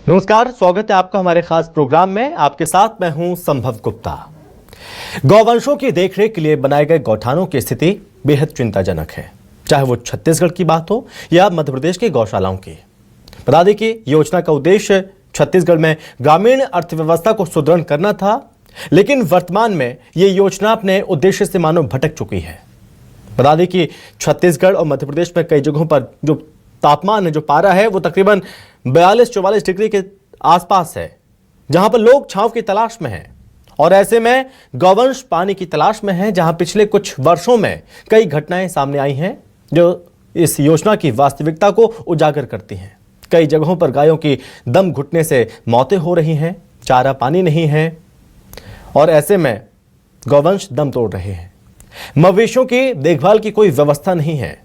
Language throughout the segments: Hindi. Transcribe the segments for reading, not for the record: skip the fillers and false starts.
नमस्कार, स्वागत है आपका हमारे खास प्रोग्राम में। आपके साथ मैं हूं संभव गुप्ता। गौवंशों की देखरेख के लिए बनाए गए गौठानों की स्थिति बेहद चिंताजनक है, चाहे वो छत्तीसगढ़ की बात हो या मध्य प्रदेश की गौशालाओं की। बता दें कि योजना का उद्देश्य छत्तीसगढ़ में ग्रामीण अर्थव्यवस्था को सुदृढ़ करना था, लेकिन वर्तमान में ये योजना अपने उद्देश्य से मानो भटक चुकी है। बता दें कि छत्तीसगढ़ और मध्य प्रदेश में कई जगहों पर जो तापमान है, जो पारा है, वो तकरीबन 42-44 डिग्री के आसपास है, जहां पर लोग छांव की तलाश में हैं। और ऐसे में गौवंश पानी की तलाश में हैं, जहां पिछले कुछ वर्षों में कई घटनाएं सामने आई हैं जो इस योजना की वास्तविकता को उजागर करती हैं। कई जगहों पर गायों की दम घुटने से मौतें हो रही हैं, चारा पानी नहीं है और ऐसे में गौवंश दम तोड़ रहे हैं। मवेशियों की देखभाल की कोई व्यवस्था नहीं है।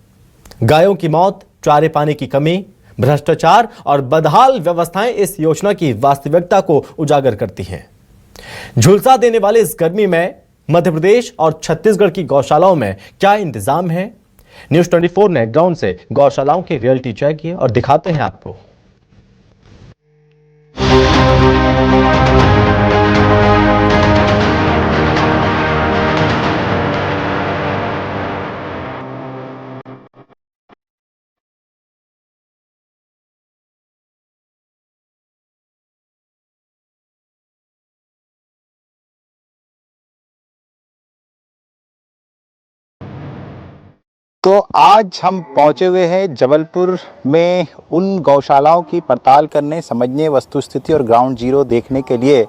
गायों की मौत, चारे पानी की कमी, भ्रष्टाचार और बदहाल व्यवस्थाएं इस योजना की वास्तविकता को उजागर करती हैं। झुलसा देने वाले इस गर्मी में मध्य प्रदेश और छत्तीसगढ़ की गौशालाओं में क्या इंतजाम है? न्यूज़ 24 ने ग्राउंड से गौशालाओं की रियलिटी चेक की और दिखाते हैं आपको। तो आज हम पहुंचे हुए हैं जबलपुर में उन गौशालाओं की पड़ताल करने, समझने, वस्तुस्थिति और ग्राउंड जीरो देखने के लिए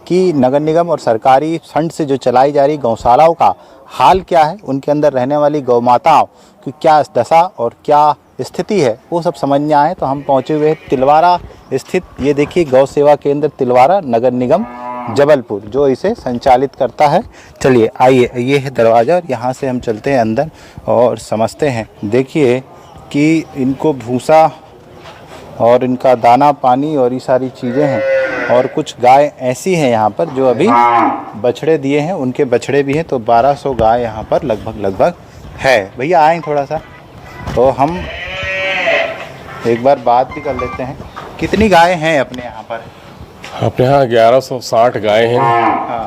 कि नगर निगम और सरकारी फंड से जो चलाई जा रही गौशालाओं का हाल क्या है, उनके अंदर रहने वाली गौ माताओं की क्या दशा और क्या स्थिति है, वो सब समझने आए। तो हम पहुंचे हुए हैं तिलवारा स्थित, ये देखिए, गौ सेवा केंद्र तिलवारा, नगर निगम जबलपुर, जो इसे संचालित करता है। चलिए आइए, ये है दरवाज़ा और यहाँ से हम चलते हैं अंदर और समझते हैं। देखिए कि इनको भूसा और इनका दाना पानी और ये सारी चीज़ें हैं। और कुछ गाय ऐसी हैं यहाँ पर जो अभी बछड़े दिए हैं, उनके बछड़े भी हैं। तो 1200 गाय यहाँ पर लगभग है। भैया आए थोड़ा सा, तो हम एक बार बात भी कर लेते हैं। कितनी गाय हैं अपने यहाँ पर? अपने यहाँ 1160 गाय हैं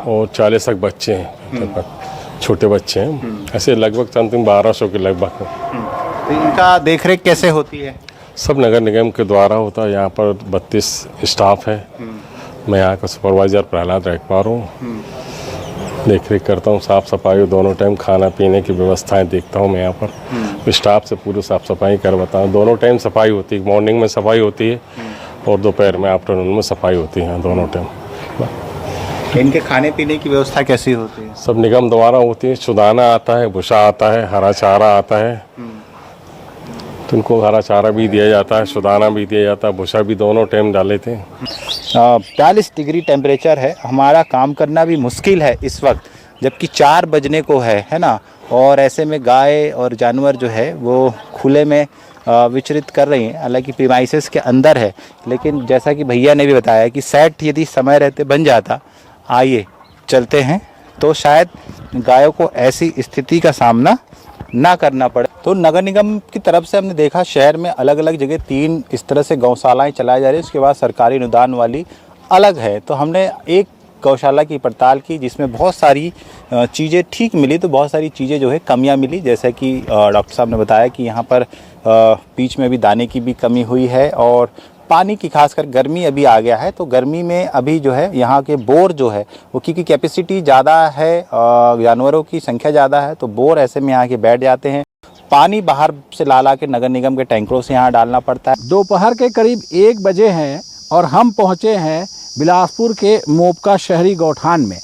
और 40 तक बच्चे हैं, छोटे बच्चे हैं। ऐसे लगभग समथिंग 1200 के लगभग। तो इनका देखरेख कैसे होती है? सब नगर निगम के द्वारा होता है। यहाँ पर 32 स्टाफ है। मैं यहाँ का सुपरवाइज़र प्रहलाद रखवार हूँ। देखरेख करता हूँ, साफ़ सफाई, दोनों टाइम खाना पीने की व्यवस्थाएं देखता हूँ मैं यहाँ पर। स्टाफ से पूरी साफ़ सफाई करवाता हूँ। दोनों टाइम सफाई होती है, मॉर्निंग में सफाई होती है और दोपहर में, आफ्टरनून में सफाई होती है, दोनों टाइम। इनके खाने पीने की व्यवस्था कैसी होती है? सब निगम द्वारा होती है। सुदाना आता है, भूसा आता है, हरा चारा आता है। तो उनको हरा चारा भी दिया जाता है, सुदाना भी दिया जाता है, भूसा भी, दोनों टाइम डाले थे। 42 डिग्री टेम्परेचर है। हमारा काम करना भी मुश्किल है इस वक्त, जबकि 4 बजने को है ना। और ऐसे में गाय और जानवर जो है वो खुले में विचरित कर रही हैं। हालांकि प्रीमाइसेस के अंदर है, लेकिन जैसा कि भैया ने भी बताया कि सेट यदि समय रहते बन जाता, आइए चलते हैं, तो शायद गायों को ऐसी स्थिति का सामना ना करना पड़े। तो नगर निगम की तरफ से हमने देखा शहर में अलग अलग जगह 3 इस तरह से गौशालाएं चलाई जा रही है। उसके बाद सरकारी अनुदान वाली अलग है। तो हमने एक गौशाला की पड़ताल की जिसमें बहुत सारी चीज़ें ठीक मिली, तो बहुत सारी चीज़ें जो है कमियां मिली। जैसे कि डॉक्टर साहब ने बताया कि यहाँ पर बीच में भी दाने की भी कमी हुई है और पानी की, खासकर गर्मी अभी आ गया है, तो गर्मी में अभी जो है यहाँ के बोर जो है वो, क्योंकि कैपेसिटी ज़्यादा है, जानवरों की संख्या ज़्यादा है, तो बोर ऐसे में यहाँ के बैठ जाते हैं। पानी बाहर से ला के नगर निगम के टैंकरों से यहाँ डालना पड़ता है। दोपहर के करीब 1 बजे हैं और हम पहुँचे हैं बिलासपुर के मोपका शहरी गौठान में,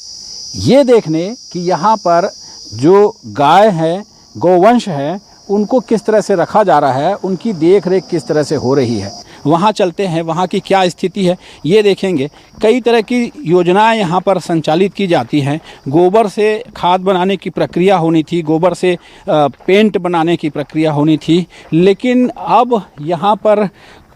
ये देखने कि यहाँ पर जो गाय हैं, गौवंश हैं, उनको किस तरह से रखा जा रहा है, उनकी देख रेख किस तरह से हो रही है। वहाँ चलते हैं, वहाँ की क्या स्थिति है ये देखेंगे। कई तरह की योजनाएं यहाँ पर संचालित की जाती हैं। गोबर से खाद बनाने की प्रक्रिया होनी थी, गोबर से पेंट बनाने की प्रक्रिया होनी थी, लेकिन अब यहाँ पर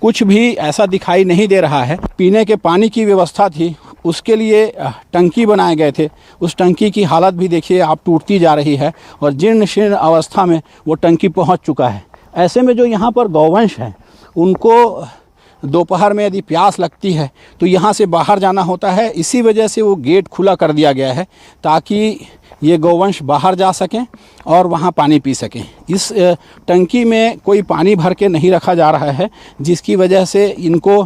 कुछ भी ऐसा दिखाई नहीं दे रहा है। पीने के पानी की व्यवस्था थी, उसके लिए टंकी बनाए गए थे। उस टंकी की हालत भी देखिए आप, टूटती जा रही है और जीर्ण शीर्ण अवस्था में वो टंकी पहुंच चुका है। ऐसे में जो यहाँ पर गौवंश हैं उनको दोपहर में यदि प्यास लगती है तो यहाँ से बाहर जाना होता है। इसी वजह से वो गेट खुला कर दिया गया है ताकि ये गौवंश बाहर जा सकें और वहाँ पानी पी सकें। इस टंकी में कोई पानी भर के नहीं रखा जा रहा है, जिसकी वजह से इनको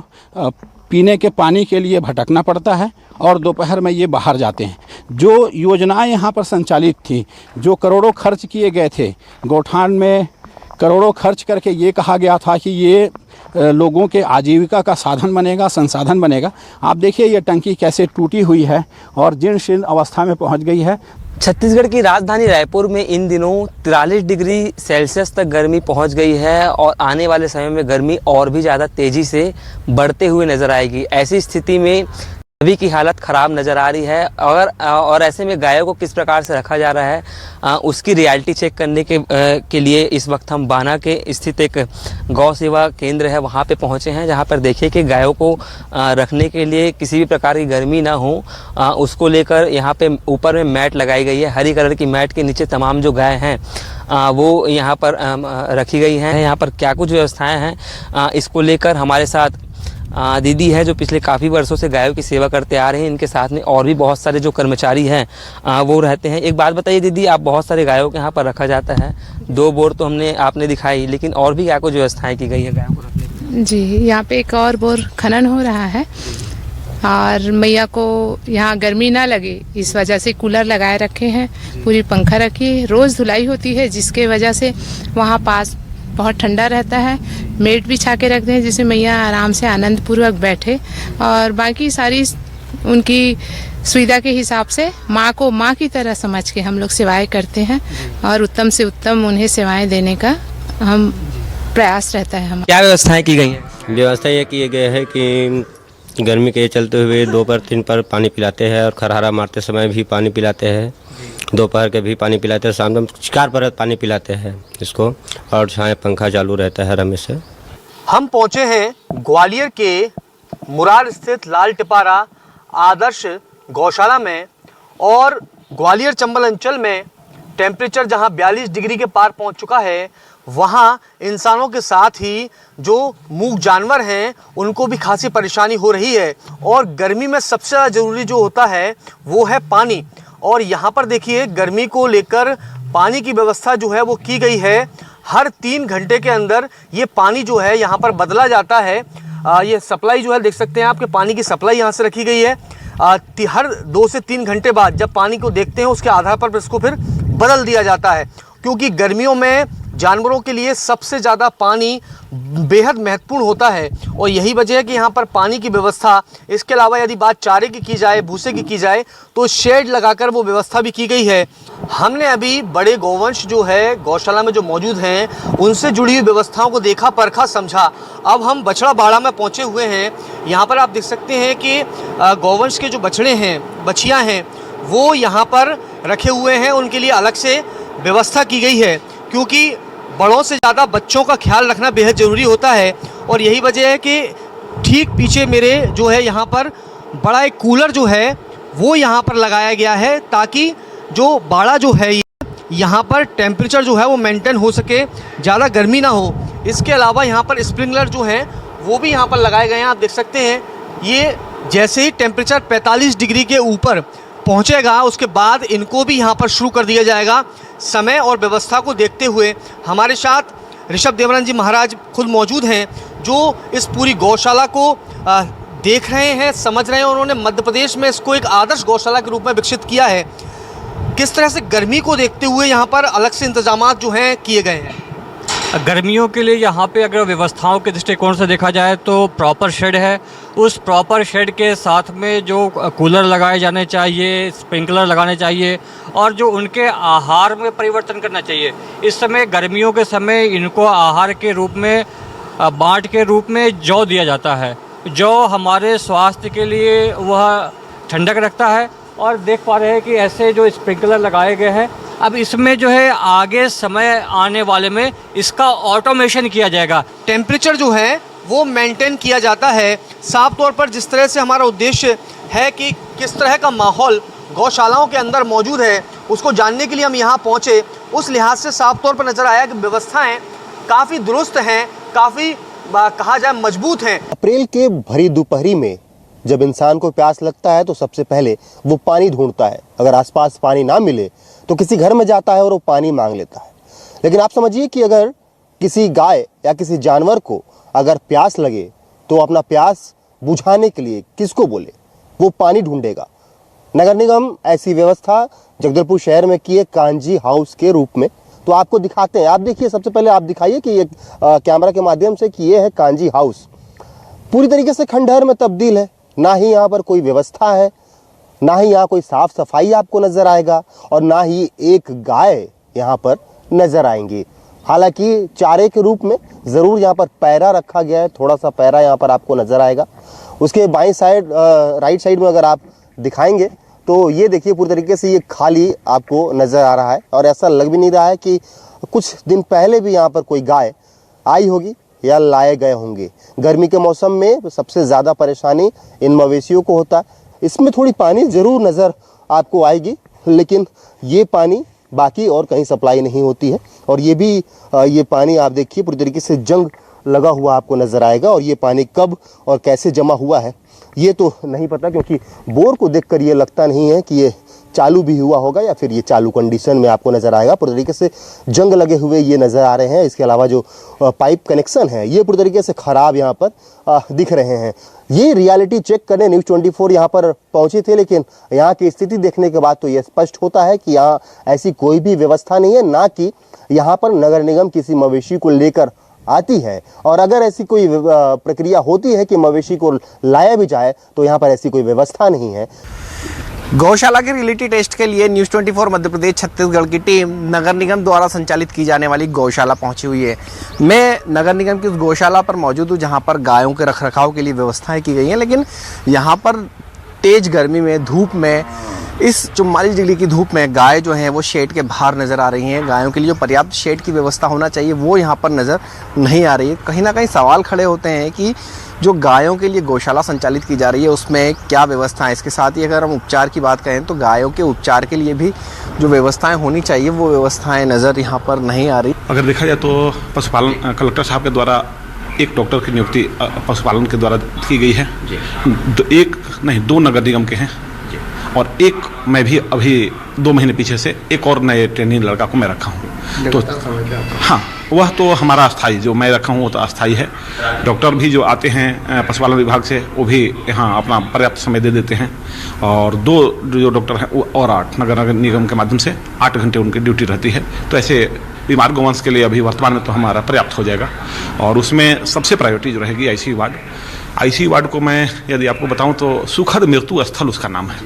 पीने के पानी के लिए भटकना पड़ता है और दोपहर में ये बाहर जाते हैं। जो योजनाएं यहाँ पर संचालित थी, जो करोड़ों खर्च किए गए थे, गौठान में करोड़ों खर्च करके ये कहा गया था कि ये लोगों के आजीविका का साधन बनेगा, संसाधन बनेगा। आप देखिए ये टंकी कैसे टूटी हुई है और जीर्ण शीर्ण अवस्था में पहुँच गई है। छत्तीसगढ़ की राजधानी रायपुर में इन दिनों 43 डिग्री सेल्सियस तक गर्मी पहुंच गई है और आने वाले समय में गर्मी और भी ज़्यादा तेज़ी से बढ़ते हुए नज़र आएगी। ऐसी स्थिति में सभी की हालत ख़राब नज़र आ रही है और ऐसे में गायों को किस प्रकार से रखा जा रहा है उसकी रियलिटी चेक करने के लिए इस वक्त हम बाना के स्थित एक गौ सेवा केंद्र है वहाँ पे पहुँचे हैं, जहाँ पर देखिए कि गायों को रखने के लिए किसी भी प्रकार की गर्मी ना हो उसको लेकर यहाँ पे ऊपर में मैट लगाई गई है। हरी कलर की मैट के नीचे तमाम जो गाय हैं वो यहाँ पर रखी गई हैं। यहाँ पर क्या कुछ व्यवस्थाएँ हैं इसको लेकर हमारे साथ दीदी है जो पिछले काफ़ी वर्षों से गायों की सेवा करते आ रहे हैं। इनके साथ में और भी बहुत सारे जो कर्मचारी हैं वो रहते हैं। एक बात बताइए दीदी, आप बहुत सारे गायों को यहाँ पर रखा जाता है, 2 बोर तो आपने दिखाई, लेकिन और भी क्या कुछ व्यवस्थाएं की गई है गायों को रखने की? जी, यहाँ पे एक और बोर खनन हो रहा है और मैया को यहाँ गर्मी ना लगे इस वजह से कूलर लगाए रखे हैं, पूरी पंखा रखी है, रोज़ धुलाई होती है जिसके वजह से वहाँ पास बहुत ठंडा रहता है। मेट बिछा के रखते हैं जिससे मैया आराम से आनंद पूर्वक बैठे और बाकी सारी उनकी सुविधा के हिसाब से माँ को माँ की तरह समझ के हम लोग सेवाएं करते हैं और उत्तम से उत्तम उन्हें सेवाएं देने का हम प्रयास रहता है। हम क्या व्यवस्थाएं की गई हैं? व्यवस्था ये किए गए है कि गर्मी के चलते हुए दोपहर 3 पर पानी पिलाते हैं और खरहारा मारते समय भी पानी पिलाते हैं, दोपहर के भी पानी पिलाते हैं, शाम में 4 पर पानी पिलाते हैं इसको, और छाया पंखा चालू रहता है रमेश से। हम पहुंचे हैं ग्वालियर के मुरार स्थित लाल टिपारा आदर्श गौशाला में और ग्वालियर चंबल अंचल में टेम्परेचर जहां 42 डिग्री के पार पहुंच चुका है, वहां इंसानों के साथ ही जो मूक जानवर हैं उनको भी खासी परेशानी हो रही है और गर्मी में सबसे ज़्यादा ज़रूरी जो होता है वो है पानी। और यहाँ पर देखिए गर्मी को लेकर पानी की व्यवस्था जो है वो की गई है। हर 3 घंटे के अंदर ये पानी जो है यहाँ पर बदला जाता है। ये सप्लाई जो है देख सकते हैं आपके पानी की सप्लाई यहाँ से रखी गई है। हर 2 से 3 घंटे बाद जब पानी को देखते हैं उसके आधार पर इसको फिर बदल दिया जाता है, क्योंकि गर्मियों में जानवरों के लिए सबसे ज़्यादा पानी बेहद महत्वपूर्ण होता है और यही वजह है कि यहाँ पर पानी की व्यवस्था, इसके अलावा यदि बात चारे की की जाए, भूसे की जाए तो शेड लगाकर वो व्यवस्था भी की गई है। हमने अभी बड़े गौवंश जो है गौशाला में जो मौजूद हैं उनसे जुड़ी हुई व्यवस्थाओं को देखा, परखा, समझा। अब हम बछड़ा बाड़ा में पहुँचे हुए हैं। यहाँ पर आप देख सकते हैं कि गौवंश के जो बछड़े हैं, बछियाँ हैं, वो यहाँ पर रखे हुए हैं। उनके लिए अलग से व्यवस्था की गई है क्योंकि बड़ों से ज़्यादा बच्चों का ख्याल रखना बेहद ज़रूरी होता है और यही वजह है कि ठीक पीछे मेरे जो है यहाँ पर बड़ा एक कूलर जो है वो यहाँ पर लगाया गया है ताकि जो बाड़ा जो है यहाँ पर टेम्परेचर जो है वो मेंटेन हो सके, ज़्यादा गर्मी ना हो। इसके अलावा यहाँ पर स्प्रिंकलर जो हैं वो भी यहाँ पर लगाए गए हैं। आप देख सकते हैं ये जैसे ही टेम्परेचर 45 डिग्री के ऊपर पहुँचेगा उसके बाद इनको भी यहाँ पर शुरू कर दिया जाएगा। समय और व्यवस्था को देखते हुए हमारे साथ ऋषभ देवरन जी महाराज खुद मौजूद हैं जो इस पूरी गौशाला को देख रहे हैं, समझ रहे हैं। उन्होंने मध्य प्रदेश में इसको एक आदर्श गौशाला के रूप में विकसित किया है। किस तरह से गर्मी को देखते हुए यहाँ पर अलग से इंतजामात जो हैं किए गए हैं? गर्मियों के लिए यहाँ पे अगर व्यवस्थाओं के दृष्टिकोण से देखा जाए तो प्रॉपर शेड है। उस प्रॉपर शेड के साथ में जो कूलर लगाए जाने चाहिए, स्प्रिंकलर लगाने चाहिए और जो उनके आहार में परिवर्तन करना चाहिए। इस समय गर्मियों के समय इनको आहार के रूप में, बाँट के रूप में जौ दिया जाता है। जौ हमारे स्वास्थ्य के लिए वह ठंडक रखता है और देख पा रहे हैं कि ऐसे जो स्प्रिंकलर लगाए गए हैं, अब इसमें जो है आगे समय आने वाले में इसका ऑटोमेशन किया जाएगा। टेम्परेचर जो है वो मेंटेन किया जाता है। साफ तौर पर जिस तरह से हमारा उद्देश्य है कि किस तरह का माहौल गौशालाओं के अंदर मौजूद है उसको जानने के लिए हम यहाँ पहुँचे, उस लिहाज से साफ तौर पर नज़र आया कि व्यवस्थाएँ काफ़ी दुरुस्त हैं, काफ़ी कहा जाए मजबूत हैं। अप्रैल के भरी दोपहरी में जब इंसान को प्यास लगता है तो सबसे पहले वो पानी ढूंढता है। अगर आसपास पानी ना मिले तो किसी घर में जाता है और वो पानी मांग लेता है। लेकिन आप समझिए कि अगर किसी गाय या किसी जानवर को अगर प्यास लगे तो अपना प्यास बुझाने के लिए किसको बोले, वो पानी ढूंढेगा। नगर निगम ऐसी व्यवस्था जगदलपुर शहर में किए कांजी हाउस के रूप में। तो आपको दिखाते हैं, आप देखिए, सबसे पहले आप दिखाइए कि ये कैमरा के माध्यम से कि ये है कांजी हाउस। पूरी तरीके से खंडहर में तब्दील है। ना ही यहाँ पर कोई व्यवस्था है, ना ही यहाँ कोई साफ सफाई आपको नजर आएगा और ना ही एक गाय यहाँ पर नजर आएंगी। हालांकि चारे के रूप में जरूर यहाँ पर पैरा रखा गया है, थोड़ा सा पैरा यहाँ पर आपको नजर आएगा। उसके बाईं साइड राइट साइड में अगर आप दिखाएंगे तो ये देखिए पूरी तरीके से ये खाली आपको नजर आ रहा है और ऐसा लग भी नहीं रहा है कि कुछ दिन पहले भी यहाँ पर कोई गाय आई होगी या लाए गए होंगे। गर्मी के मौसम में सबसे ज़्यादा परेशानी इन मवेशियों को होता है। इसमें थोड़ी पानी ज़रूर नज़र आपको आएगी, लेकिन ये पानी बाकी और कहीं सप्लाई नहीं होती है। और ये भी ये पानी आप देखिए पूरी तरीके से जंग लगा हुआ आपको नज़र आएगा। और ये पानी कब और कैसे जमा हुआ है ये तो नहीं पता, क्योंकि बोर को देखकर ये लगता नहीं है कि ये चालू भी हुआ होगा या फिर ये चालू कंडीशन में आपको नज़र आएगा। पूरी तरीके से जंग लगे हुए ये नज़र आ रहे हैं। इसके अलावा जो पाइप कनेक्शन है ये पूरी तरीके से ख़राब यहाँ पर दिख रहे हैं। ये रियलिटी चेक करने न्यूज़ 24 यहाँ पर पहुँचे थे, लेकिन यहाँ की स्थिति देखने के बाद तो ये स्पष्ट होता है कि यहाँ ऐसी कोई भी व्यवस्था नहीं है, ना कि यहाँ पर नगर निगम किसी मवेशी को लेकर आती है। और अगर ऐसी कोई प्रक्रिया होती है कि मवेशी को लाया भी जाए तो यहाँ पर ऐसी कोई व्यवस्था नहीं है। गौशाला के रियलिटी टेस्ट के लिए न्यूज़ 24 मध्य प्रदेश छत्तीसगढ़ की टीम नगर निगम द्वारा संचालित की जाने वाली गौशाला पहुंची हुई है। मैं नगर निगम की उस गौशाला पर मौजूद हूं जहां पर गायों के रखरखाव के लिए व्यवस्थाएं की गई हैं, लेकिन यहां पर तेज़ गर्मी में, धूप में, इस 44 डिग्री की धूप में गाय जो हैं वो शेड के बाहर नज़र आ रही हैं। गायों के लिए जो पर्याप्त शेड की व्यवस्था होना चाहिए वो यहाँ पर नज़र नहीं आ रही है। कहीं ना कहीं सवाल खड़े होते हैं कि जो गायों के लिए गौशाला संचालित की जा रही है उसमें क्या व्यवस्था है। इसके साथ ही अगर हम उपचार की बात करें तो गायों के उपचार के लिए भी जो व्यवस्थाएं होनी चाहिए वो व्यवस्थाएं नज़र यहाँ पर नहीं आ रही। अगर देखा जाए तो पशुपालन कलेक्टर साहब के द्वारा एक डॉक्टर की नियुक्ति पशुपालन के द्वारा की गई है। एक नहीं, 2 नगर निगम के हैं और एक मैं भी अभी 2 महीने पीछे से एक और नए ट्रेनिंग लड़का को मैं रखा हूँ। तो हाँ, वह तो हमारा अस्थाई जो मैं रखा हूँ वो तो अस्थाई है। डॉक्टर भी जो आते हैं पशुपालन विभाग से वो भी यहाँ अपना पर्याप्त समय दे देते हैं। और 2 जो डॉक्टर हैं वो और 8 नगर निगम के माध्यम से 8 घंटे उनकी ड्यूटी रहती है। तो ऐसे बीमार गौवंश के लिए अभी वर्तमान में तो हमारा पर्याप्त हो जाएगा। और उसमें सबसे प्रायोरिटी जो रहेगी आईसीयू वार्ड। आईसीयू वार्ड को मैं यदि आपको बताऊं तो सुखद मृत्यु स्थल उसका नाम है।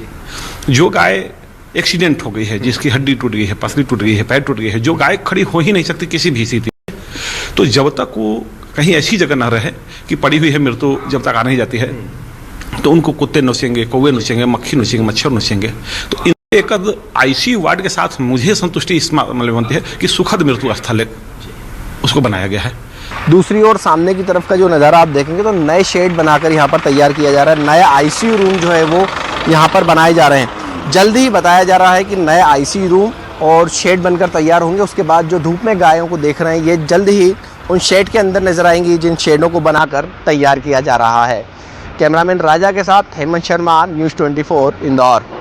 जो गाय एक्सीडेंट हो गई है, जिसकी हड्डी टूट गई है, पसली टूट गई है, पैर टूट गई है, जो गाय खड़ी हो ही नहीं सकती किसी भी स्थिति में, तो जब तक वो कहीं ऐसी जगह न रहे कि पड़ी हुई है मृत्यु जब तक आ नहीं जाती है, तो उनको कुत्ते नोचेंगे, कौवे नोचेंगे, मक्खी नोचेंगे, मच्छर नोचेंगे। तो एक आईसीयू वार्ड के साथ मुझे संतुष्टि इस मामले में बनती है कि सुखद मृत्यु स्थल उसको बनाया गया है। दूसरी ओर सामने की तरफ का जो नज़ारा आप देखेंगे तो नए शेड बनाकर यहाँ पर तैयार किया जा रहा है। नया आईसीयू रूम जो है वो यहाँ पर बनाए जा रहे हैं। जल्द ही बताया जा रहा है कि नए आईसीयू रूम और शेड बनकर तैयार होंगे। उसके बाद जो धूप में गायों को देख रहे हैं ये जल्द ही उन शेड के अंदर नजर आएंगी जिन शेडों को बनाकर तैयार किया जा रहा है। कैमरामैन राजा के साथ हेमंत शर्मा, न्यूज़ 24 इंदौर।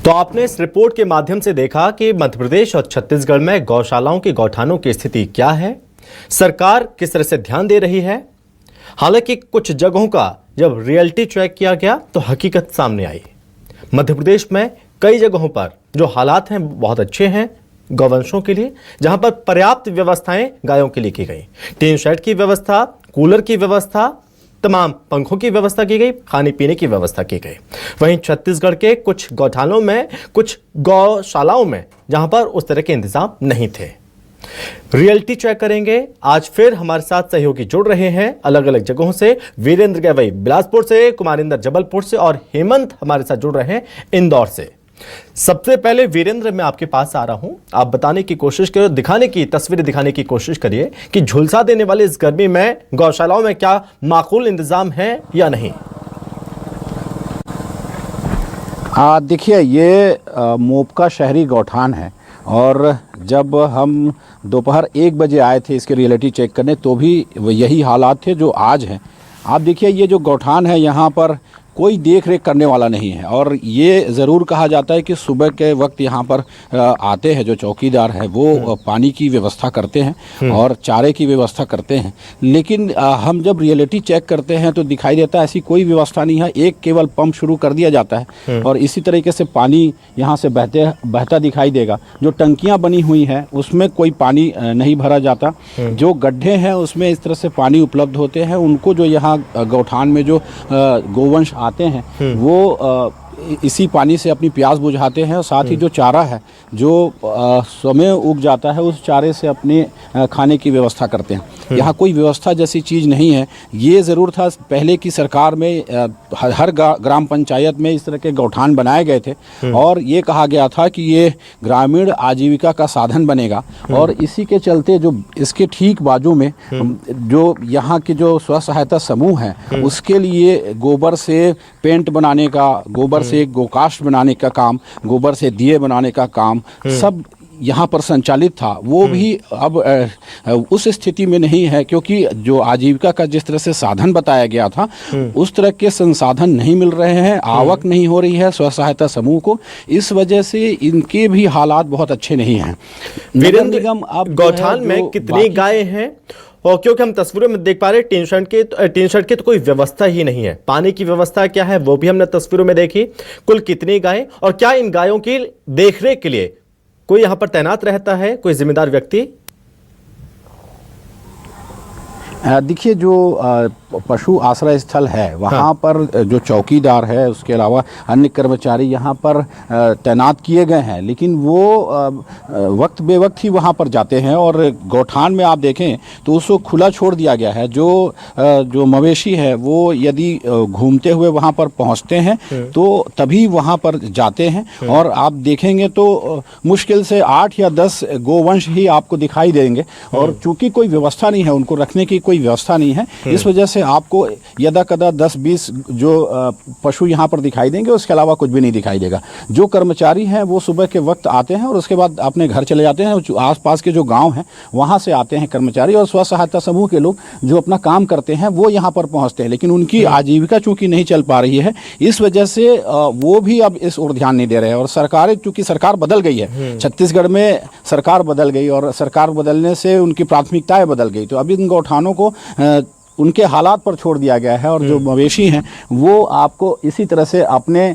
तो आपने इस रिपोर्ट के माध्यम से देखा कि मध्य प्रदेश और छत्तीसगढ़ में गौशालाओं के गौठानों की स्थिति क्या है, सरकार किस तरह से ध्यान दे रही है। हालांकि कुछ जगहों का जब रियलिटी चेक किया गया तो हकीकत सामने आई। मध्य प्रदेश में कई जगहों पर जो हालात हैं बहुत अच्छे हैं गौवंशों के लिए, जहां पर पर्याप्त व्यवस्थाएं गायों के लिए की गई। टीन शेड की व्यवस्था, कूलर की व्यवस्था, तमाम पंखों की व्यवस्था की गई, खाने पीने की व्यवस्था की गई। वहीं छत्तीसगढ़ के कुछ गौठानों में, कुछ गौशालाओं में जहां पर उस तरह के इंतजाम नहीं थे। रियलिटी चेक करेंगे। आज फिर हमारे साथ सहयोगी जुड़ रहे हैं अलग अलग जगहों से। वीरेंद्र गवई बिलासपुर से, कुमारिंदर जबलपुर से और हेमंत हमारे साथ जुड़ रहे हैं इंदौर से। सबसे पहले वीरेंद्र, मैं आपके पास आ रहा हूं। आप बताने की कोशिश करिए, दिखाने की तस्वीरें दिखाने की कोशिश करिए कि झुलसा देने वाले इस गर्मी में गौशालाओं में क्या माकूल इंतजाम है या नहीं। देखिए, ये मोपका शहरी गौठान है और जब हम दोपहर 1 बजे आए थे इसके रियलिटी चेक करने तो भी यही हालात थे जो आज हैं। आप देखिए, ये जो गौठान है यहाँ पर कोई देख रेख करने वाला नहीं है और ये ज़रूर कहा जाता है कि सुबह के वक्त यहाँ पर आते हैं जो चौकीदार है वो पानी की व्यवस्था करते हैं और चारे की व्यवस्था करते हैं, लेकिन हम जब रियलिटी चेक करते हैं तो दिखाई देता है ऐसी कोई व्यवस्था नहीं है। एक केवल पंप शुरू कर दिया जाता है और इसी तरीके से पानी यहाँ से बहता दिखाई देगा। जो टंकियाँ बनी हुई हैं उसमें कोई पानी नहीं भरा जाता, जो गड्ढे हैं उसमें इस तरह से पानी उपलब्ध होते हैं। उनको जो यहाँ गौठान में जो गोवंश आते हैं वो इसी पानी से अपनी प्यास बुझाते हैं और साथ ही जो चारा है जो समय उग जाता है उस चारे से अपने खाने की व्यवस्था करते हैं। यहाँ कोई व्यवस्था जैसी चीज़ नहीं है। ये ज़रूर था पहले की सरकार में हर ग्राम पंचायत में इस तरह के गौठान बनाए गए थे और ये कहा गया था कि ये ग्रामीण आजीविका का साधन बनेगा और इसी के चलते जो इसके ठीक बाजू में जो यहाँ के जो स्व सहायता समूह हैं उसके लिए गोबर से पेंट बनाने का, गोबर से गोकाष्ठ बनाने का काम, गोबर से दिए बनाने का काम सब यहाँ पर संचालित था। वो भी अब उस स्थिति में नहीं है क्योंकि जो आजीविका का जिस तरह से साधन बताया गया था उस तरह के संसाधन नहीं मिल रहे हैं, आवक नहीं हो रही है स्व सहायता समूह को। इस वजह से इनके भी हालात बहुत अच्छे नहीं हैं। नगर निगम अब गौठान में कितनी गायें हैं? और क्योंकि हम तस्वीरों में देख पा रहे हैं टीन शेड की तो कोई व्यवस्था ही नहीं है। पानी की व्यवस्था क्या है वो भी हमने तस्वीरों में देखी। कुल कितनी गायें और क्या इन गायों की देखरेख के लिए कोई यहां पर तैनात रहता है, कोई जिम्मेदार व्यक्ति? देखिए, जो पशु आश्रय स्थल है वहाँ पर जो चौकीदार है उसके अलावा अन्य कर्मचारी यहाँ पर तैनात किए गए हैं, लेकिन वो वक्त बेवक्त ही वहाँ पर जाते हैं और गौठान में आप देखें तो उसको खुला छोड़ दिया गया है। जो मवेशी है वो यदि घूमते हुए वहाँ पर पहुँचते हैं तो तभी वहाँ पर जाते हैं और आप देखेंगे तो मुश्किल से 8 या 10 गोवंश ही आपको दिखाई देंगे और चूंकि कोई व्यवस्था नहीं है, उनको रखने की कोई व्यवस्था नहीं है, इस वजह से आपको यदा कदा 10-20 जो पशु यहाँ पर दिखाई देंगे, उसके अलावा कुछ भी नहीं दिखाई देगा। जो कर्मचारी हैं वो सुबह के वक्त आते हैं और उसके बाद अपने घर चले जाते हैं। आसपास के जो गांव हैं वहाँ से आते हैं कर्मचारी और स्व सहायता समूह के लोग जो अपना काम करते हैं वो यहाँ पर पहुँचते हैं, लेकिन उनकी आजीविका चूँकि नहीं चल पा रही है इस वजह से वो भी अब इस ओर ध्यान नहीं दे रहे हैं। और सरकारें, चूँकि सरकार बदल गई है, छत्तीसगढ़ में सरकार बदल गई और सरकार बदलने से उनकी प्राथमिकताएं बदल गई, तो अभी इन गौठानों को उनके हालात पर छोड़ दिया गया है और जो मवेशी हैं वो आपको इसी तरह से अपने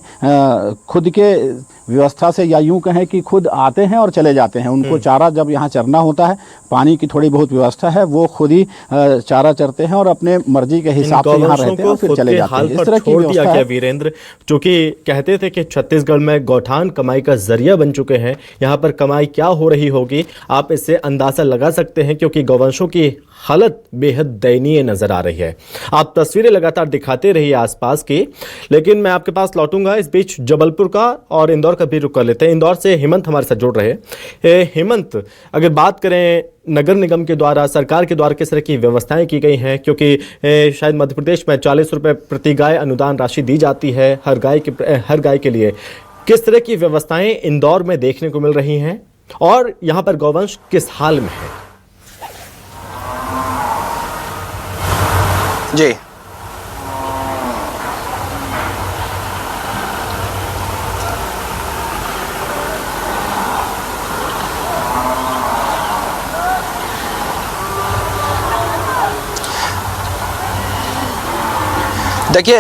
खुद के व्यवस्था से या यूं कहें कि खुद आते हैं और चले जाते हैं। उनको चारा जब यहाँ चरना होता है, पानी की थोड़ी बहुत व्यवस्था है, वो खुद ही चारा चरते हैं और अपने मर्जी के हिसाब से यहाँ रहते हैं और फिर चले जाते हैं। इस तरह की व्यवस्था है। वीरेंद्र, चूंकि कहते थे कि छत्तीसगढ़ में गौठान कमाई का जरिया बन चुके हैं, यहाँ पर कमाई क्या हो रही होगी आप इससे अंदाजा लगा सकते हैं क्योंकि गौवंशों की हालत बेहद दयनीय नजर आ रही है। आप तस्वीरें लगातार दिखाते रहिए आसपास की, लेकिन मैं आपके पास लौटूंगा। इस बीच जबलपुर का और इंदौर का भी रुक कर लेते हैं। इंदौर से हेमंत हमारे साथ जुड़ रहे। हेमंत, अगर बात करें नगर निगम के द्वारा, सरकार के द्वारा किस तरह की व्यवस्थाएं की गई हैं, क्योंकि शायद मध्य प्रदेश में 40 रुपये प्रति गाय अनुदान राशि दी जाती है हर गाय के लिए, किस तरह की व्यवस्थाएं इंदौर में देखने को मिल रही हैं और यहाँ पर गौवंश किस हाल में है? जी, देखिए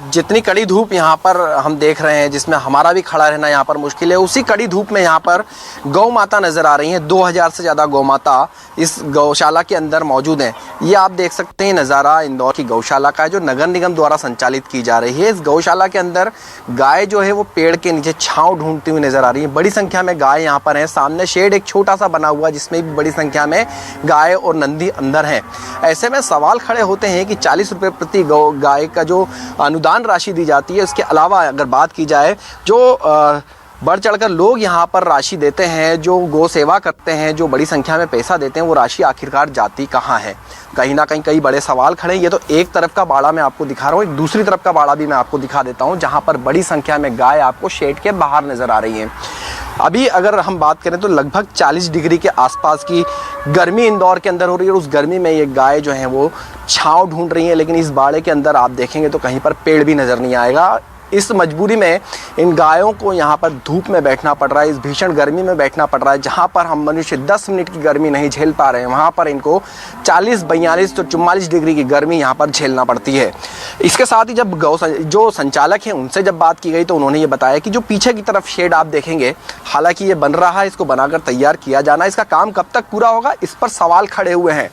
जितनी कड़ी धूप यहाँ पर हम देख रहे हैं, जिसमें हमारा भी खड़ा रहना यहाँ पर मुश्किल है, उसी कड़ी धूप में यहाँ पर गौ माता नज़र आ रही हैं। 2000 से ज़्यादा गौ माता इस गौशाला के अंदर मौजूद हैं। ये आप देख सकते हैं नज़ारा इंदौर की गौशाला का है, जो नगर निगम द्वारा संचालित की जा रही है। इस गौशाला के अंदर गाय जो है वो पेड़ के नीचे छाँव ढूंढती हुई नज़र आ रही है। बड़ी संख्या में गाय यहाँ पर हैं। सामने शेड एक छोटा सा बना हुआ, जिसमें भी बड़ी संख्या में गाय और नंदी अंदर हैं। ऐसे में सवाल खड़े होते हैं कि 40 रुपये प्रति गाय का जो अनुदान राशि दी जाती है, उसके अलावा अगर बात की जाए जो बढ़ चढ़कर लोग यहाँ पर राशि देते हैं, जो गौ सेवा करते हैं, जो बड़ी संख्या में पैसा देते हैं, वो राशि आखिरकार जाती कहाँ है? कहीं ना कहीं कई बड़े सवाल खड़े हैं। ये तो एक तरफ का बाड़ा मैं आपको दिखा रहा हूँ, एक दूसरी तरफ का बाड़ा भी मैं आपको दिखा देता हूँ, जहाँ पर बड़ी संख्या में गाय आपको शेड के बाहर नज़र आ रही हैं। अभी अगर हम बात करें तो लगभग 40 डिग्री के आसपास की गर्मी इंदौर के अंदर हो रही है, और उस गर्मी में ये गाय जो हैं वो छाँव ढूंढ रही हैं। लेकिन इस बाड़े के अंदर आप देखेंगे तो कहीं पर पेड़ भी नज़र नहीं आएगा। इस मजबूरी में इन गायों को यहाँ पर धूप में बैठना पड़ रहा है, इस भीषण गर्मी में बैठना पड़ रहा है। जहाँ पर हम मनुष्य 10 मिनट की गर्मी नहीं झेल पा रहे हैं, वहाँ पर इनको 40, 42 तो 44 डिग्री की गर्मी यहाँ पर झेलना पड़ती है। इसके साथ ही जब जो संचालक हैं उनसे जब बात की गई तो उन्होंने ये बताया कि जो पीछे की तरफ शेड आप देखेंगे, हालांकि ये बन रहा है, इसको बनाकर तैयार किया जाना, इसका काम कब तक पूरा होगा, इस पर सवाल खड़े हुए हैं।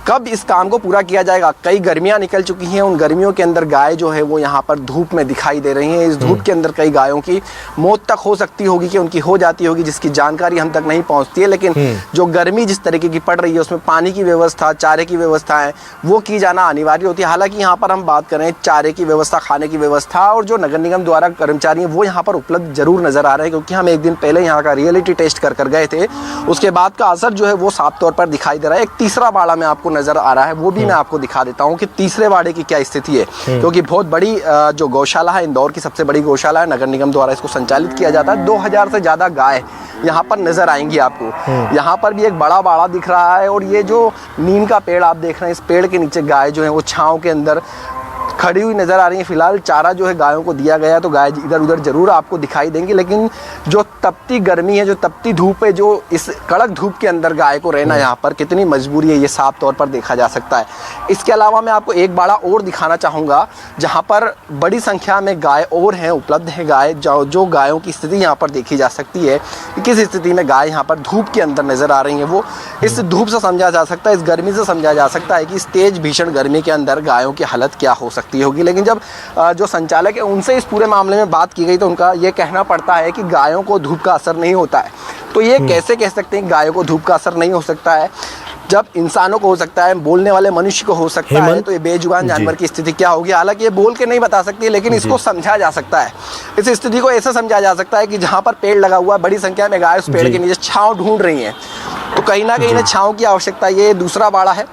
कब इस काम को पूरा किया जाएगा? कई गर्मियाँ निकल चुकी हैं, उन गर्मियों के अंदर गाय जो है वो यहाँ पर धूप में दिखाई दे रही हैं। इस धूप के अंदर कई गायों की मौत तक हो सकती होगी, कि उनकी हो जाती होगी, जिसकी जानकारी हम तक नहीं पहुँचती है। लेकिन जो गर्मी जिस तरीके की पड़ रही है, उसमें पानी की व्यवस्था, चारे की व्यवस्था है, वो की जाना अनिवार्य होती है। हालांकि यहाँ पर हम बात करें चारे की व्यवस्था, खाने की व्यवस्था, और जो नगर निगम द्वारा कर्मचारी हैं वो यहाँ पर उपलब्ध जरूर नज़र आ रहे हैं, क्योंकि हम एक दिन पहले यहाँ का रियलिटी टेस्ट कर गए थे। उसके बाद का असर जो है वो साफ तौर पर दिखाई दे रहा है। एक तीसरा बाड़ा में आपको नज़र आ रहा है, वो भी मैं आपको दिखा देता हूँ कि तीसरे बाड़े की क्या स्थिति है, क्योंकि बहुत बड़ी जो गौशाला है, इंदौर की सबसे बड़ी गौशाला है, नगर निगम द्वारा इसको संचालित किया जाता है। 2000 से ज़्यादा गाय यहाँ पर नज़र आएंगी आपको। यहाँ पर भी एक बड़ा बाड़ा दिख रहा है, और ये जो नीम का पेड़ आप देख रहे हैं, इस पेड़ के नीचे गाय जो है वो छाँव के अंदर खड़ी हुई नज़र आ रही है। फिलहाल चारा जो है गायों को दिया गया है, तो गाय इधर उधर जरूर आपको दिखाई देंगी। लेकिन जो तपती गर्मी है, जो तपती धूप है, जो इस कड़क धूप के अंदर गाय को रहना यहाँ पर कितनी मजबूरी है, ये साफ तौर पर देखा जा सकता है। इसके अलावा मैं आपको एक बाड़ा और दिखाना चाहूँगा, जहाँ पर बड़ी संख्या में गाय और हैं, उपलब्ध है गाय, जो गायों की स्थिति यहाँ पर देखी जा सकती है, किस स्थिति में गाय यहाँ पर धूप के अंदर नज़र आ रही हैं। वो इस धूप से समझा जा सकता है, इस गर्मी से समझा जा सकता है कि इस तेज भीषण गर्मी के अंदर गायों की हालत क्या हो सकती होगी। लेकिन जब जो संचालक है उनसे इस पूरे मामले में बात की गई तो उनका ये कहना पड़ता है कि गायों को धूप का असर नहीं होता है। तो ये कैसे कह सकते हैं गायों को धूप का असर नहीं हो सकता है, जब इंसानों को हो सकता है, बोलने वाले मनुष्य को हो सकता है, तो ये बेजुबान जानवर की स्थिति क्या होगी? हालांकि ये बोल के नहीं बता सकती, लेकिन इसको समझा जा सकता है। इस स्थिति को ऐसे समझा जा सकता है कि जहाँ पर पेड़ लगा हुआ है, बड़ी संख्या में गाय उस पेड़ के नीचे छाँव ढूंढ रही हैं, तो कहीं ना कहीं छाँव की आवश्यकता। ये दूसरा बाड़ा है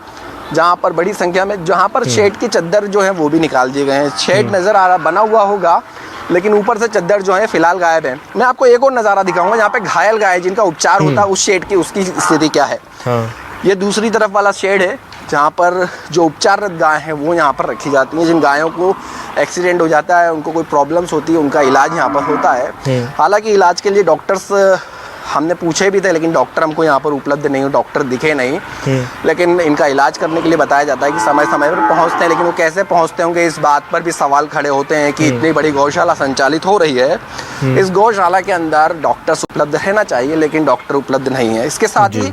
जहाँ पर बड़ी संख्या में, जहाँ पर शेड की चद्दर जो है वो भी निकाल दिए गए हैं। शेड नज़र आ रहा, बना हुआ होगा, लेकिन ऊपर से चद्दर जो है फिलहाल गायब है। मैं आपको एक और नज़ारा दिखाऊंगा, जहाँ पे घायल गाय जिनका उपचार होता है, उस शेड की उसकी स्थिति क्या है। ये दूसरी तरफ वाला शेड है, जहाँ पर जो उपचाररत गाय हैं वो यहाँ पर रखी जाती हैं। जिन गायों को एक्सीडेंट हो जाता है, उनको कोई प्रॉब्लम्स होती है, उनका इलाज यहाँ पर होता है। हालांकि इलाज के लिए डॉक्टर्स हमने पूछे भी थे, लेकिन डॉक्टर हमको यहाँ पर उपलब्ध नहीं हो, डॉक्टर दिखे नहीं। लेकिन इनका इलाज करने के लिए बताया जाता है कि समय समय पर पहुँचते हैं, लेकिन वो कैसे पहुँचते होंगे, इस बात पर भी सवाल खड़े होते हैं कि इतनी बड़ी गौशाला संचालित हो रही है, इस गौशाला के अंदर डॉक्टर्स उपलब्ध रहना चाहिए, लेकिन डॉक्टर उपलब्ध नहीं है। इसके साथ ही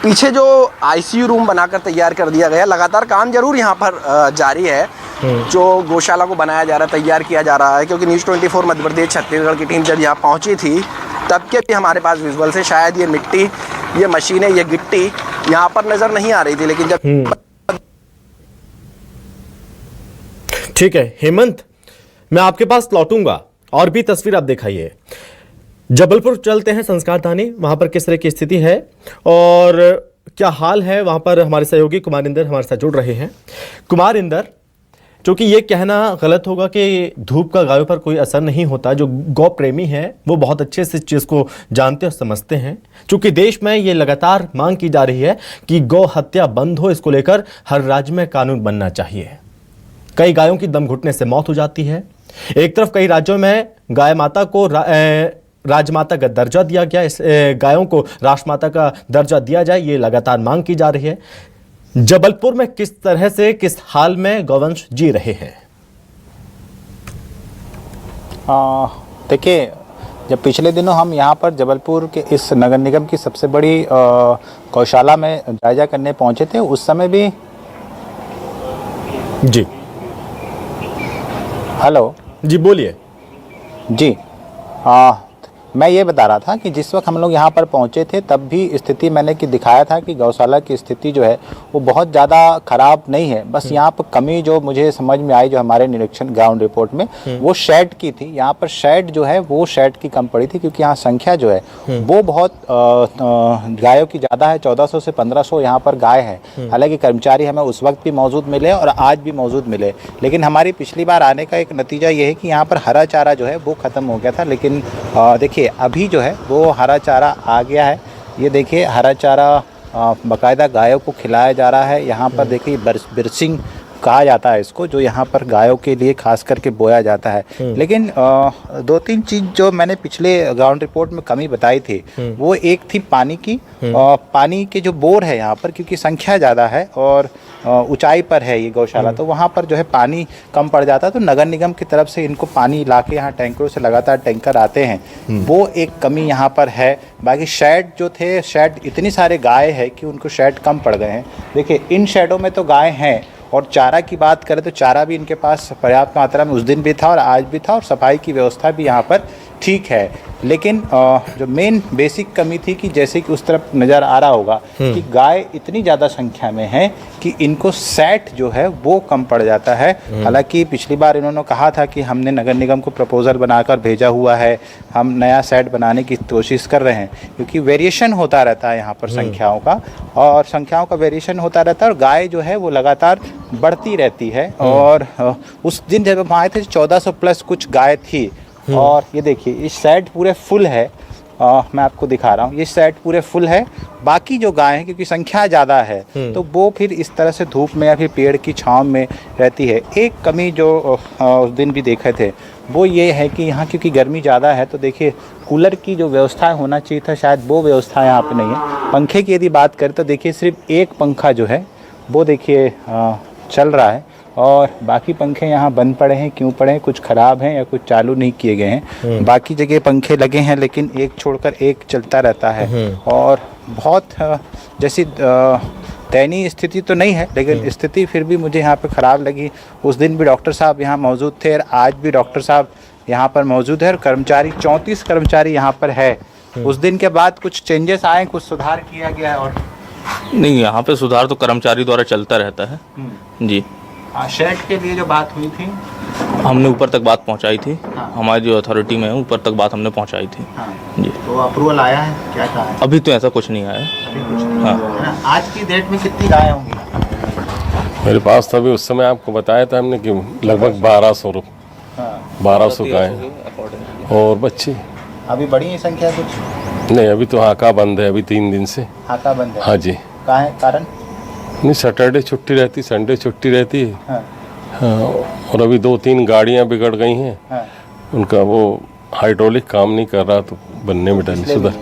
पीछे जो ICU रूम बनाकर तैयार कर दिया गया, लगातार काम जरूर यहाँ पर जारी है, जो गौशाला को बनाया जा रहा है, तैयार किया जा रहा है। क्योंकि न्यूज़ 24 मध्य प्रदेश छत्तीसगढ़ की टीम जब यहाँ पहुँची थी, तब के भी हमारे पास विजुअल से शायद ये मिट्टी, ये मशीनें, ये गिट्टी यहाँ पर नज़र नहीं आ रही थी, लेकिन जब ठीक है हेमंत, मैं आपके पास लौटूंगा और भी तस्वीर आप दिखाइए। जबलपुर चलते हैं, संस्कार धानी, वहां पर किस तरह की स्थिति है और क्या हाल है वहां पर। हमारे सहयोगी कुमार इंदर हमारे साथ जुड़ रहे हैं। कुमार इंदर, क्योंकि ये कहना गलत होगा कि धूप का गायों पर कोई असर नहीं होता, जो गौ प्रेमी हैं वो बहुत अच्छे से इस चीज़ को जानते और समझते हैं। क्योंकि देश में ये लगातार मांग की जा रही है कि गौ हत्या बंद हो, इसको लेकर हर राज्य में कानून बनना चाहिए। कई गायों की दम घुटने से मौत हो जाती है। एक तरफ कई राज्यों में गाय माता को राजमाता का दर्जा दिया गया, इस गायों को राष्ट्रमाता का दर्जा दिया जाए, ये लगातार मांग की जा रही है। जबलपुर में किस तरह से, किस हाल में गौवंश जी रहे हैं? देखिए, जब पिछले दिनों हम यहाँ पर जबलपुर के इस नगर निगम की सबसे बड़ी गौशाला में जायजा करने पहुँचे थे, उस समय भी जी हेलो जी बोलिए। जी मैं ये बता रहा था कि जिस वक्त हम लोग यहाँ पर पहुँचे थे तब भी स्थिति मैंने कि दिखाया था कि गौशाला की स्थिति जो है वो बहुत ज़्यादा ख़राब नहीं है। बस यहाँ पर कमी जो मुझे समझ में आई, जो हमारे निरीक्षण ग्राउंड रिपोर्ट में, वो शेड की थी। यहाँ पर शेड जो है वो शेड की कम पड़ी थी, क्योंकि यहाँ संख्या जो है वो बहुत गायों की ज़्यादा है। 1400 से 1500 यहाँ पर गाय है। हालांकि कर्मचारी हमें उस वक्त भी मौजूद मिले और आज भी मौजूद मिले, लेकिन हमारी पिछली बार आने का एक नतीजा ये है कि यहाँ पर हरा चारा जो है वो ख़त्म हो गया था। लेकिन देखिए अभी जो है वो हरा चारा आ गया है। ये देखिए हरा चारा बाकायदा गायों को खिलाया जा रहा है। यहाँ पर देखिए बिरसिंग कहा जाता है इसको, जो यहाँ पर गायों के लिए खास करके बोया जाता है। लेकिन 2-3 चीज़ जो मैंने पिछले ग्राउंड रिपोर्ट में कमी बताई थी, वो एक थी पानी की। पानी के जो बोर है यहाँ पर, क्योंकि संख्या ज़्यादा है और ऊंचाई पर है ये गौशाला, तो वहाँ पर जो है पानी कम पड़ जाता है। तो नगर निगम की तरफ से इनको पानी ला के यहाँ टैंकरों से लगातार टैंकर आते हैं, वो एक कमी यहाँ पर है। बाकी शेड जो थे, शेड इतनी सारे गाय है कि उनको शेड कम पड़ गए हैं। देखिए इन शेडों में तो गाय हैं, और चारा की बात करें तो चारा भी इनके पास पर्याप्त मात्रा में उस दिन भी था और आज भी था, और सफाई की व्यवस्था भी यहाँ पर ठीक है। लेकिन जो मेन बेसिक कमी थी कि जैसे कि उस तरफ नज़र आ रहा होगा कि गाय इतनी ज़्यादा संख्या में है कि इनको सेट जो है वो कम पड़ जाता है। हालांकि पिछली बार इन्होंने कहा था कि हमने नगर निगम को प्रपोजल बनाकर भेजा हुआ है, हम नया सेट बनाने की कोशिश कर रहे हैं, क्योंकि वेरिएशन होता रहता है यहाँ पर संख्याओं का, और संख्याओं का वेरिएशन होता रहता है और गाय जो है वो लगातार बढ़ती रहती है। और उस दिन जब हम आए थे 1400 प्लस कुछ गाय थी। और ये देखिए इस साइड पूरे फुल है, मैं आपको दिखा रहा हूँ, ये साइड पूरे फुल है। बाकी जो गाय हैं, क्योंकि संख्या ज़्यादा है, तो वो फिर इस तरह से धूप में या फिर पेड़ की छांव में रहती है। एक कमी जो उस दिन भी देखे थे वो ये है कि यहाँ क्योंकि गर्मी ज़्यादा है, तो देखिए कूलर की जो व्यवस्था होना चाहिए था, शायद वो व्यवस्था यहाँ पे नहीं है। पंखे की यदि बात करें तो देखिए सिर्फ एक पंखा जो है वो देखिए चल रहा है, और बाकी पंखे यहाँ बंद पड़े हैं। क्यों पड़े हैं? कुछ ख़राब हैं या कुछ चालू नहीं किए गए हैं। बाकी जगह पंखे लगे हैं, लेकिन एक छोड़कर एक चलता रहता है। और बहुत जैसी दयनीय स्थिति तो नहीं है, लेकिन स्थिति फिर भी मुझे यहाँ पे ख़राब लगी। उस दिन भी डॉक्टर साहब यहाँ मौजूद थे और आज भी डॉक्टर साहब यहाँ पर मौजूद है, और कर्मचारी 34 कर्मचारी यहाँ पर है। उस दिन के बाद कुछ चेंजेस आए, कुछ सुधार किया गया है? और नहीं, यहाँ पे सुधार तो कर्मचारी द्वारा चलता रहता है जी। शेड के लिए जो बात हुई थी, हमने ऊपर तक बात पहुँचाई थी। हमारी जो अथॉरिटी में है ऊपर तक बात हमने पहुँचाई थी जी। तो अप्रूवल आया है? क्या कहा है? अभी तो ऐसा कुछ नहीं आया। अभी कुछ नहीं। हाँ। आज की डेट में कितनी गाय होंगी मेरे पास? तभी उस समय आपको बताया था हमने कि लगभग 1200 गाय और बच्चे। अभी बढ़ी है संख्या कुछ? नहीं, अभी तो हाका बंद है, अभी 3 दिन से हाका बंद है। हाँ जी। कहाँ है कारण? नहीं, सैटरडे छुट्टी रहती, संडे छुट्टी रहती है। हाँ, और अभी 2-3 गाड़ियाँ बिगड़ गई हैं। उनका वो हाइड्रोलिक काम नहीं कर रहा, तो बनने में टाइम सुधर।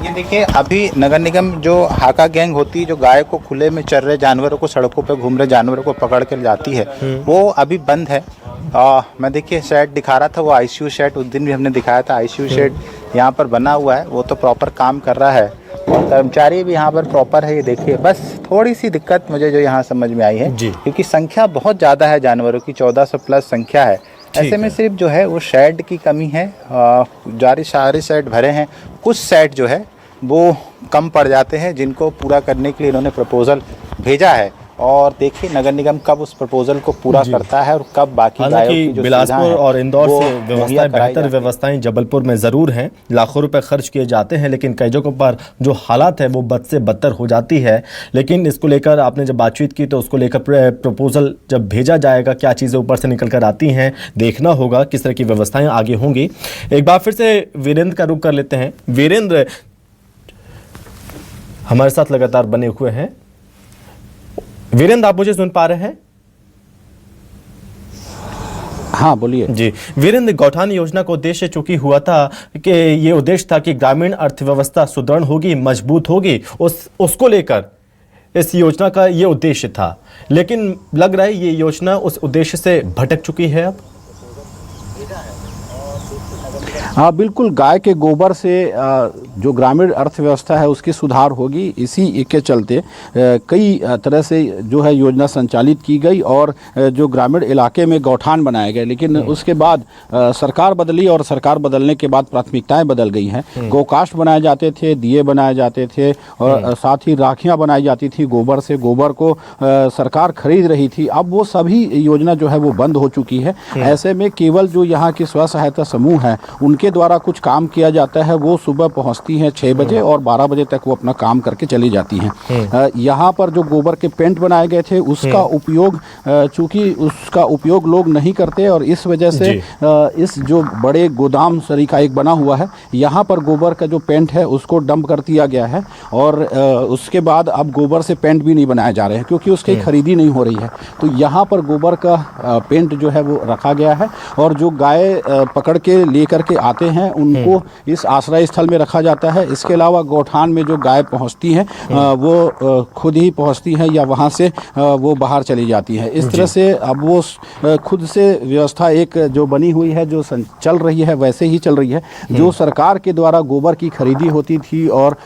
ये देखिए अभी नगर निगम जो हाका गैंग होती है, जो गाय को खुले में चर रहे जानवरों को, सड़कों पर घूम रहे जानवरों को पकड़ कर जाती है, वो अभी बंद है। मैं देखिए शेड दिखा रहा था, वो आईसीयू शेड उस दिन भी हमने दिखाया था। आईसीयू शेड यहाँ पर बना हुआ है, वो तो प्रॉपर काम कर रहा है, और कर्मचारी भी यहाँ पर प्रॉपर है। ये देखिए बस थोड़ी सी दिक्कत मुझे जो यहाँ समझ में आई है, क्योंकि संख्या बहुत ज़्यादा है जानवरों की, 1400 प्लस संख्या है। ऐसे में सिर्फ जो है वो शेड की कमी है। सारे शेड भरे हैं, कुछ शेड जो है वो कम पड़ जाते हैं, जिनको पूरा करने के लिए इन्होंने प्रपोजल भेजा है। और देखिए नगर निगम कब उस प्रपोजल को पूरा करता है और कब बाकी गायों की जो बिलासपुर और इंदौर से व्यवस्थाएं, बेहतर व्यवस्थाएं जबलपुर में ज़रूर हैं। लाखों रुपए खर्च किए जाते हैं, लेकिन कई जगहों पर जो हालात है वो बद से बदतर हो जाती है। लेकिन इसको लेकर आपने जब बातचीत की तो उसको लेकर प्रपोजल जब भेजा जाएगा, क्या चीज़ें ऊपर से निकल कर आती हैं, देखना होगा किस तरह की व्यवस्थाएँ आगे होंगी। एक बार फिर से वीरेंद्र का रुख कर लेते हैं। वीरेंद्र हमारे साथ लगातार बने हुए हैं। वीरेंद्र, आप मुझे सुन पा रहे हैं? हाँ बोलिए जी। वीरेंद्र, गौठान योजना का उद्देश्य चूंकि हुआ था कि ये उद्देश्य था कि ग्रामीण अर्थव्यवस्था सुदृढ़ होगी, मजबूत होगी, उसको लेकर इस योजना का ये उद्देश्य था, लेकिन लग रहा है ये योजना उस उद्देश्य से भटक चुकी है अब। हाँ, बिल्कुल। गाय के गोबर से जो ग्रामीण अर्थव्यवस्था है उसकी सुधार होगी। इसी के चलते कई तरह से जो है योजना संचालित की गई और जो ग्रामीण इलाके में गौठान बनाए गए, लेकिन उसके बाद सरकार बदली और सरकार बदलने के बाद प्राथमिकताएं बदल गई हैं। गोकाष्ठ बनाए जाते थे, दिए बनाए जाते थे और साथ ही राखियाँ बनाई जाती थी गोबर से। गोबर को सरकार खरीद रही थी। अब वो सभी योजना जो है वो बंद हो चुकी है। ऐसे में केवल जो यहाँ की स्व सहायता समूह है उनके द्वारा कुछ काम किया जाता है। वो सुबह पहुंचती हैं 6 बजे और 12 बजे तक वो अपना काम करके चली जाती हैं। यहाँ पर जो गोबर के पेंट बनाए गए थे उसका उपयोग, चूंकि उसका उपयोग लोग नहीं करते और इस वजह से इस जो बड़े गोदाम सरीका एक बना हुआ है, यहाँ पर गोबर का जो पेंट है उसको डंप कर दिया गया है और उसके बाद अब गोबर से पेंट भी नहीं बनाए जा रहे हैं क्योंकि उसकी खरीदी नहीं हो रही है। तो यहाँ पर गोबर का पेंट जो है वो रखा गया है और जो गाय पकड़ के लेकर के आते हैं उनको इस आश्रय स्थल में रखा जाता है। इसके अलावा गौठान में जो गाय पहुंचती हैं वो खुद ही पहुंचती हैं या वहां से वो बाहर चली जाती हैं। इस तरह से अब वो खुद से व्यवस्था एक जो बनी हुई है, जो चल रही है वैसे ही चल रही है। जो सरकार के द्वारा गोबर की खरीदी होती थी और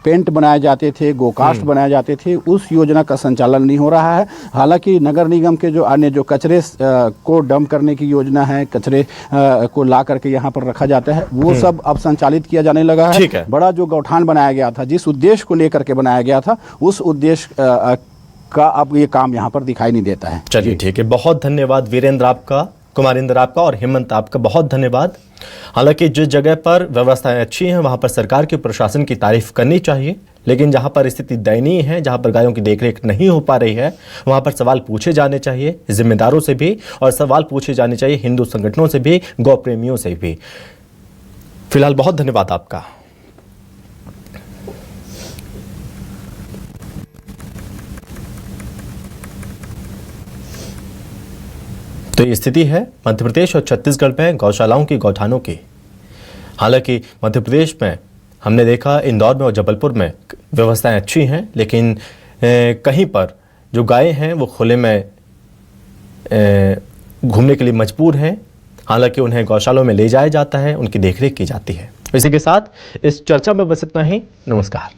पेंट बनाए जाते थे, गोकाष्ठ बनाए जाते थे, उस योजना का संचालन नहीं हो रहा है। हालांकि नगर निगम के जो अन्य जो कचरे को डंप करने की योजना है, कचरे को ला करके यहाँ पर रखा जाता है, वो सब अब संचालित किया जाने लगा है। बड़ा जो गौठान बनाया गया था, जिस उद्देश्य को लेकर के बनाया गया था, उस उद्देश्य का अब ये काम यहाँ पर दिखाई नहीं देता है। चलिए ठीक है, बहुत धन्यवाद वीरेंद्र आपका, कुमारेंद्र आपका और हेमंत आपका बहुत धन्यवाद। हालांकि जिस जगह पर व्यवस्थाएं अच्छी हैं वहां पर सरकार के प्रशासन की तारीफ करनी चाहिए, लेकिन जहां पर स्थिति दयनीय है, जहां पर गायों की देखरेख नहीं हो पा रही है, वहां पर सवाल पूछे जाने चाहिए जिम्मेदारों से भी और सवाल पूछे जाने चाहिए हिंदू संगठनों से भी, गौ प्रेमियों से भी। फिलहाल बहुत धन्यवाद आपका। तो ये स्थिति है मध्य प्रदेश और छत्तीसगढ़ में गौशालाओं की, गौठानों की। हालांकि मध्य प्रदेश में हमने देखा इंदौर में और जबलपुर में व्यवस्थाएं अच्छी हैं, लेकिन कहीं पर जो गायें हैं वो खुले में घूमने के लिए मजबूर हैं। हालांकि उन्हें गौशालों में ले जाया जाता है, उनकी देखरेख की जाती है। इसी के साथ इस चर्चा में बस इतना ही। नमस्कार।